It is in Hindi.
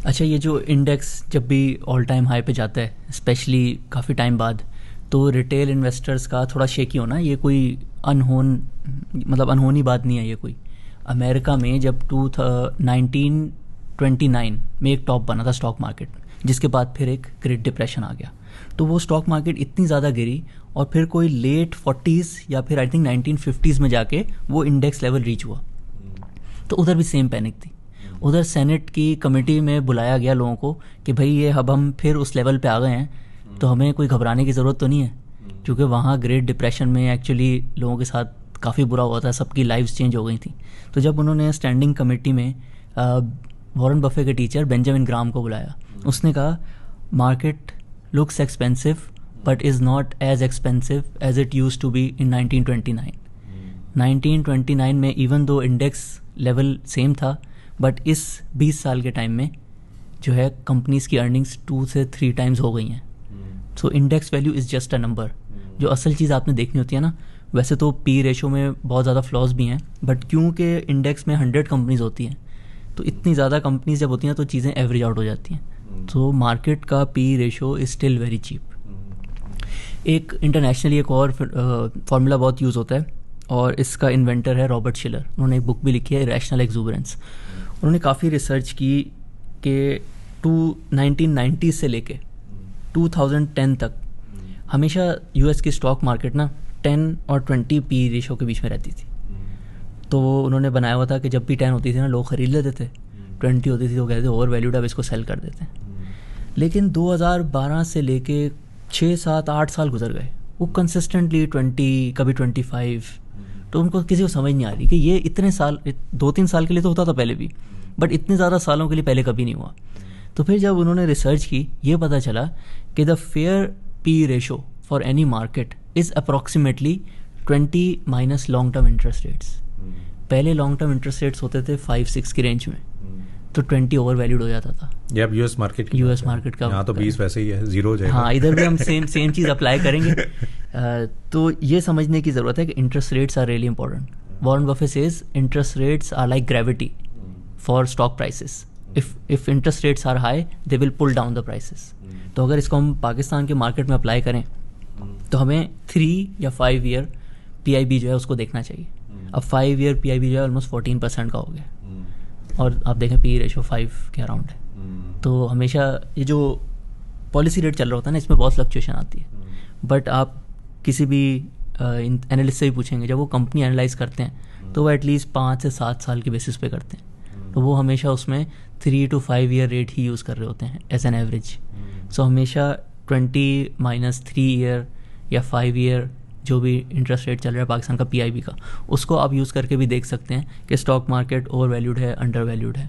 अच्छा, ये जो इंडेक्स जब भी ऑल टाइम हाई पे जाता है, स्पेशली काफ़ी टाइम बाद, तो रिटेल इन्वेस्टर्स का थोड़ा शेकी होना, ये कोई अनहोन मतलब अनहोनी बात नहीं है ये कोई। अमेरिका में जब 1929 में एक टॉप बना था स्टॉक मार्केट, जिसके बाद फिर एक ग्रेट डिप्रेशन आ गया, तो वो स्टॉक मार्केट इतनी ज़्यादा गिरी, और फिर कोई लेट 40s या फिर आई थिंक 1950s में जाके वो इंडेक्स लेवल रीच हुआ। तो उधर भी सेम पैनिक थी। उधर सेनेट की कमेटी में बुलाया गया लोगों को कि भाई ये अब हम फिर उस लेवल पे आ गए हैं, तो हमें कोई घबराने की ज़रूरत तो नहीं है, क्योंकि वहाँ ग्रेट डिप्रेशन में एक्चुअली लोगों के साथ काफ़ी बुरा हुआ था, सबकी लाइफ्स चेंज हो गई थी। तो जब उन्होंने स्टैंडिंग कमेटी में वॉरेन बफे के टीचर बेंजामिन ग्राम को बुलाया, उसने कहा market looks expensive but is not as expensive as it use to be in 1929। 1929 में even though index level same था, बट इस 20 साल के टाइम में जो है कंपनीज की अर्निंग्स 2 से 3 टाइम्स हो गई हैं। So index value is just a number. जो असल चीज़ आपने देखनी होती है ना, वैसे तो पी रेशो में बहुत ज़्यादा फ्लॉज भी हैं, बट क्योंकि इंडेक्स में 100 कंपनीज होती हैं, तो इतनी ज़्यादा कंपनीज जब होती हैं तो चीज़ें एवरेज आउट हो जाती हैं। तो मार्केट का P ratio is still very cheap. एक इंटरनेशनली एक और फार्मूला बहुत यूज़ होता है, और इसका इन्वेंटर है रॉबर्ट शिलर। उन्होंने एक बुक भी लिखी है, रैशनल एक्सूबरेंस। उन्होंने काफ़ी रिसर्च की कि 1990 से लेके 2010 तक हमेशा यूएस की स्टॉक मार्केट ना 10 और 20 पी रेशो के बीच में रहती थी। तो उन्होंने बनाया हुआ था कि जब भी 10 होती थी ना, लोग खरीद लेते थे, 20 होती थी तो कहते थे ओवर वैल्यूड, अब इसको सेल कर देते हैं। लेकिन 2012 से लेके 6, 7, 8 साल गुजर गए, वो कंसिस्टेंटली 20, कभी 25। तो उनको किसी को समझ नहीं आ रही कि ये इतने साल, 2-3 साल के लिए तो होता था पहले भी, बट इतने ज़्यादा सालों के लिए पहले कभी नहीं हुआ। तो फिर जब उन्होंने रिसर्च की, ये पता चला कि the fair P ratio for any market is approximately 20 minus long term interest rates. पहले लॉन्ग टर्म इंटरेस्ट रेट्स होते थे 5-6 की रेंज में, तो 20 ओवर वैल्यूड हो जाता था। ये अब यूएस मार्केट का यहाँ तो 20 वैसे ही है, जीरो हो जाएगा। हाँ, इधर भी हम सेम चीज़ अप्लाई करेंगे। तो ये समझने की ज़रूरत है कि interest rates are really important. Warren Buffett says interest rates are like gravity for stock prices. If interest rates are high they will pull down the prices. तो अगर इसको हम पाकिस्तान के मार्केट में अप्लाई करें तो हमें 3 या 5 ईयर PIB जो है उसको देखना चाहिए। अब 5 ईयर PIB जो है ऑलमोस्ट 14% का हो गया, और आप देखें पी रेशो 5 के अराउंड है। तो हमेशा ये जो पॉलिसी रेट चल रहा होता है ना, इसमें बहुत फ्लक्चुएशन आती है, बट आप किसी भी एनालिस्ट से भी पूछेंगे, जब वो कंपनी एनालाइज करते हैं तो वो एटलीस्ट 5 से 7 साल के बेसिस पे करते हैं। तो वो हमेशा उसमें 3 to 5 year rate he use कर रहे होते हैं एज एन एवरेज। सो हमेशा 20 माइनस 3 ईयर या 5 ईयर जो भी इंटरेस्ट रेट चल रहा है पाकिस्तान का PIB का, उसको आप यूज़ करके भी देख सकते हैं कि स्टॉक मार्केट ओवर वैल्यूड है, अंडर वैल्यूड है।